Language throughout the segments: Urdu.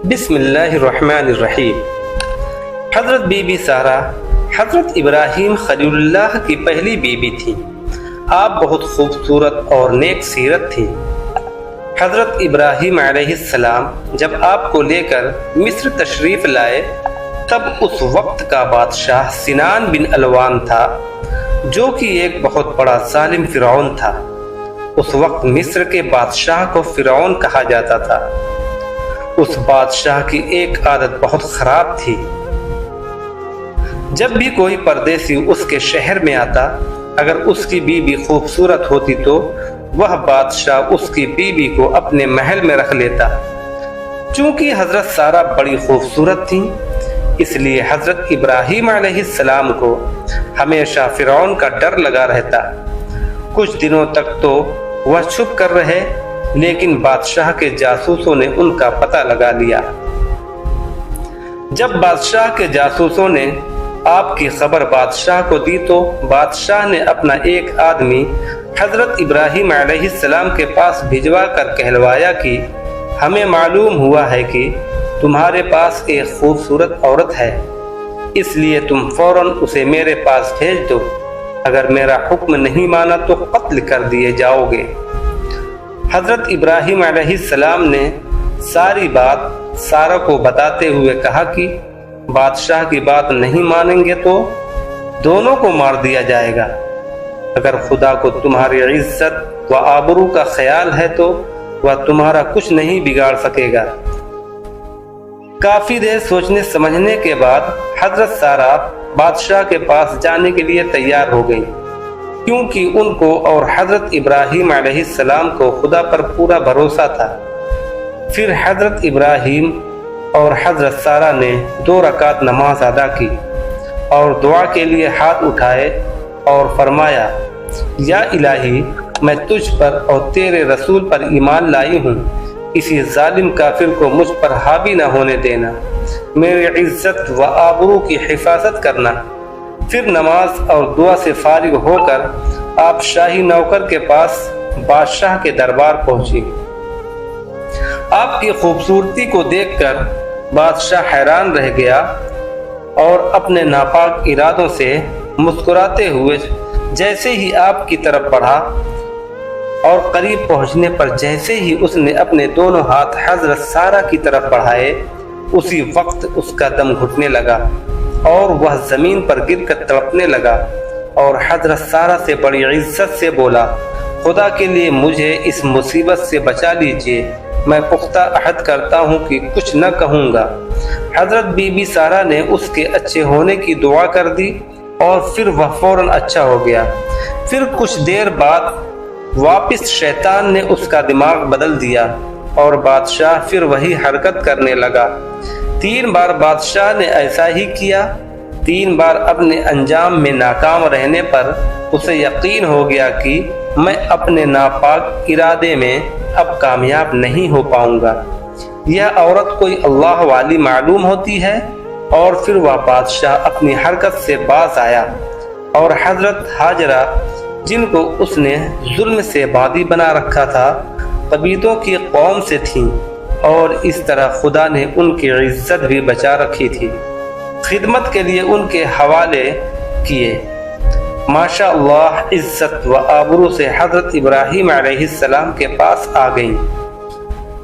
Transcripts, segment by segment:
بسم اللہ الرحمن الرحیم۔ حضرت بی بی سارہ حضرت ابراہیم خلیل اللہ کی پہلی بیوی تھی۔ آپ بہت خوبصورت اور نیک سیرت تھیں۔ حضرت ابراہیم علیہ السلام جب آپ کو لے کر مصر تشریف لائے تب اس وقت کا بادشاہ سنان بن الوان تھا، جو کہ ایک بہت بڑا ظالم فرعون تھا۔ اس وقت مصر کے بادشاہ کو فرعون کہا جاتا تھا۔ اس بادشاہ کی ایک عادت بہت خراب تھی۔ جب بھی کوئی پردیسی اس کے شہر میں آتا، اگر اس کی بیوی خوبصورت ہوتی تو وہ بادشاہ اس کی بیوی کو اپنے محل میں رکھ لیتا۔ چونکہ حضرت سارہ بڑی خوبصورت تھیں، اس لیے حضرت ابراہیم علیہ السلام کو ہمیشہ فرعون کا ڈر لگا رہتا۔ کچھ دنوں تک تو وہ چھپ کر رہے، لیکن بادشاہ کے جاسوسوں نے ان کا پتہ لگا لیا۔ جب بادشاہ کے جاسوسوں نے آپ کی خبر بادشاہ کو دی تو بادشاہ نے اپنا ایک آدمی حضرت ابراہیم علیہ السلام کے پاس بھجوا کر کہلوایا کہ ہمیں معلوم ہوا ہے کہ تمہارے پاس ایک خوبصورت عورت ہے، اس لیے تم فوراً اسے میرے پاس بھیج دو، اگر میرا حکم نہیں مانا تو قتل کر دیے جاؤ گے۔ حضرت ابراہیم علیہ السلام نے ساری بات سارہ کو بتاتے ہوئے کہا کہ بادشاہ کی بات نہیں مانیں گے تو دونوں کو مار دیا جائے گا۔ اگر خدا کو تمہاری عزت و آبرو کا خیال ہے تو وہ تمہارا کچھ نہیں بگاڑ سکے گا۔ کافی دیر سوچنے سمجھنے کے بعد حضرت سارہ بادشاہ کے پاس جانے کے لیے تیار ہو گئی، کیونکہ ان کو اور حضرت ابراہیم علیہ السلام کو خدا پر پورا بھروسہ تھا۔ پھر حضرت ابراہیم اور حضرت سارہ نے 2 رکعت نماز ادا کی اور دعا کے لیے ہاتھ اٹھائے اور فرمایا، یا الہی، میں تجھ پر اور تیرے رسول پر ایمان لائی ہوں، کسی ظالم کافر کو مجھ پر حاوی نہ ہونے دینا، میری عزت و آبرو کی حفاظت کرنا۔ پھر نماز اور دعا سے فارغ ہو کر آپ شاہی نوکر کے پاس بادشاہ کے دربار پہنچی۔ آپ کی خوبصورتی کو دیکھ کر بادشاہ حیران رہ گیا اور اپنے ناپاک ارادوں سے مسکراتے ہوئے جیسے ہی آپ کی طرف بڑھا اور قریب پہنچنے پر جیسے ہی اس نے اپنے دونوں ہاتھ حضرت سارہ کی طرف بڑھائے، اسی وقت اس کا دم گھٹنے لگا اور وہ زمین پر گر کر تڑپنے لگا اور حضرت سارہ سے بڑی عزت سے بولا، خدا کے لیے مجھے اس مصیبت سے بچا لیجئے، میں پختہ عہد کرتا ہوں کہ کچھ نہ کہوں گا۔ حضرت بی بی سارہ نے اس کے اچھے ہونے کی دعا کر دی اور پھر وہ فوراً اچھا ہو گیا۔ پھر کچھ دیر بعد واپس شیطان نے اس کا دماغ بدل دیا اور بادشاہ پھر وہی حرکت کرنے لگا۔ 3 بار بادشاہ نے ایسا ہی کیا۔ 3 بار اپنے انجام میں ناکام رہنے پر اسے یقین ہو گیا کہ میں اپنے ناپاک ارادے میں اب کامیاب نہیں ہو پاؤں گا۔ یہ عورت کوئی اللہ والی معلوم ہوتی ہے۔ اور پھر وہ بادشاہ اپنی حرکت سے باز آیا اور حضرت ہاجرہ، جن کو اس نے ظلم سے بادی بنا رکھا تھا، قبیلوں کی قوم سے تھیں اور اس طرح خدا نے ان کی عزت بھی بچا رکھی تھی، خدمت کے لیے ان کے حوالے کیے۔ ماشاء اللہ عزت و آبرو سے حضرت ابراہیم علیہ السلام کے پاس آ گئیں۔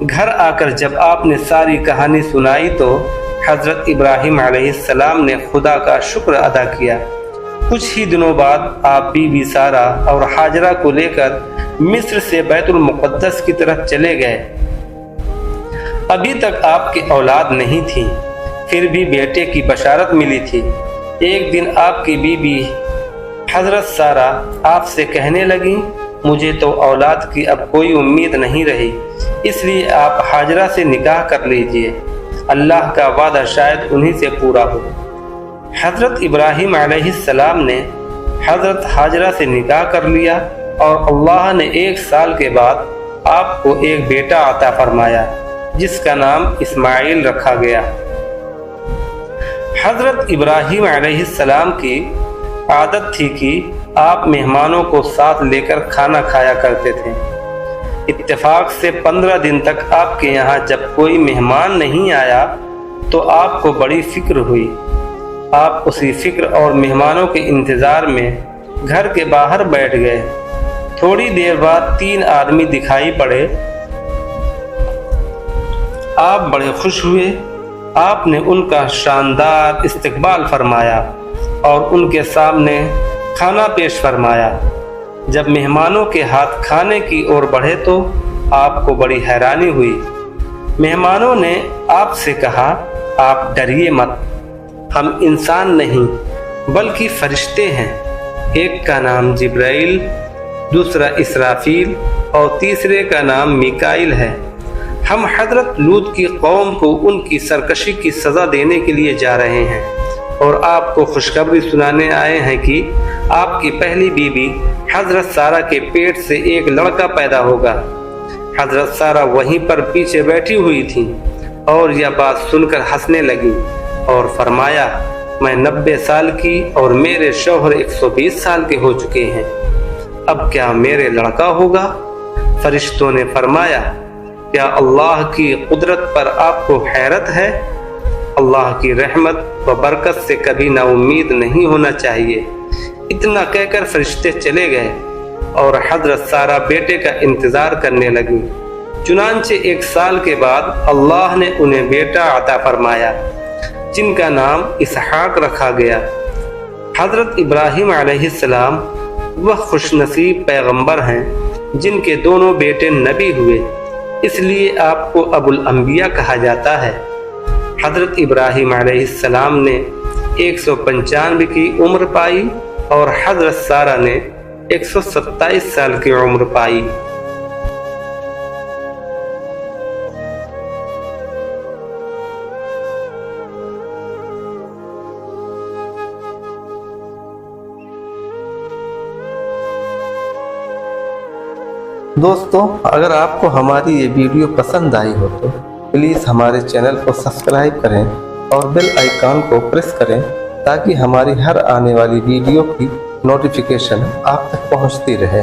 گھر آ کر جب آپ نے ساری کہانی سنائی تو حضرت ابراہیم علیہ السلام نے خدا کا شکر ادا کیا۔ کچھ ہی دنوں بعد آپ بی بی سارہ اور ہاجرہ کو لے کر مصر سے بیت المقدس کی طرف چلے گئے۔ ابھی تک آپ کی اولاد نہیں تھی، پھر بھی بیٹے کی بشارت ملی تھی۔ ایک دن آپ کی بیوی حضرت سارہ آپ سے کہنے لگیں، مجھے تو اولاد کی اب کوئی امید نہیں رہی، اس لیے آپ ہاجرہ سے نکاح کر لیجئے، اللہ کا وعدہ شاید انہی سے پورا ہو۔ حضرت ابراہیم علیہ السلام نے حضرت ہاجرہ سے نکاح کر لیا اور اللہ نے 1 سال کے بعد آپ کو ایک بیٹا عطا فرمایا جس کا نام اسماعیل رکھا گیا۔ حضرت ابراہیم علیہ السلام کی عادت تھی کہ آپ مہمانوں کو ساتھ لے کر کھانا کھایا کرتے تھے۔ اتفاق سے 15 دن تک آپ کے یہاں جب کوئی مہمان نہیں آیا تو آپ کو بڑی فکر ہوئی۔ آپ اسی فکر اور مہمانوں کے انتظار میں گھر کے باہر بیٹھ گئے۔ تھوڑی دیر بعد 3 آدمی دکھائی پڑے۔ آپ بڑے خوش ہوئے۔ آپ نے ان کا شاندار استقبال فرمایا اور ان کے سامنے کھانا پیش فرمایا۔ جب مہمانوں کے ہاتھ کھانے کی اور بڑھے تو آپ کو بڑی حیرانی ہوئی۔ مہمانوں نے آپ سے کہا، آپ ڈریے مت، ہم انسان نہیں بلکہ فرشتے ہیں۔ ایک کا نام جبرائیل، دوسرا اسرافیل اور تیسرے کا نام میکائیل ہے۔ ہم حضرت لوط کی قوم کو ان کی سرکشی کی سزا دینے کے لیے جا رہے ہیں اور آپ کو خوشخبری سنانے آئے ہیں کہ آپ کی پہلی بیوی حضرت سارہ کے پیٹ سے ایک لڑکا پیدا ہوگا۔ حضرت سارہ وہیں پر پیچھے بیٹھی ہوئی تھی اور یہ بات سن کر ہنسنے لگی اور فرمایا، میں 90 سال کی اور میرے شوہر 120 سال کے ہو چکے ہیں، اب کیا میرے لڑکا ہوگا؟ فرشتوں نے فرمایا، کیا اللہ کی قدرت پر آپ کو حیرت ہے؟ اللہ کی رحمت و برکت سے کبھی نا امید نہیں ہونا چاہیے۔ اتنا کہہ کر فرشتے چلے گئے اور حضرت سارہ بیٹے کا انتظار کرنے لگی۔ چنانچہ 1 سال کے بعد اللہ نے انہیں بیٹا عطا فرمایا جن کا نام اسحاق رکھا گیا۔ حضرت ابراہیم علیہ السلام وہ خوش نصیب پیغمبر ہیں جن کے دونوں بیٹے نبی ہوئے، اس لیے آپ کو ابو الانبیاء کہا جاتا ہے۔ حضرت ابراہیم علیہ السلام نے 195 کی عمر پائی اور حضرت سارہ نے 127 سال کی عمر پائی۔ دوستو، اگر آپ کو ہماری یہ ویڈیو پسند آئی ہو تو پلیز ہمارے چینل کو سبسکرائب کریں اور بیل آئیکن کو پریس کریں تاکہ ہماری ہر آنے والی ویڈیو کی نوٹیفیکیشن آپ تک پہنچتی رہے۔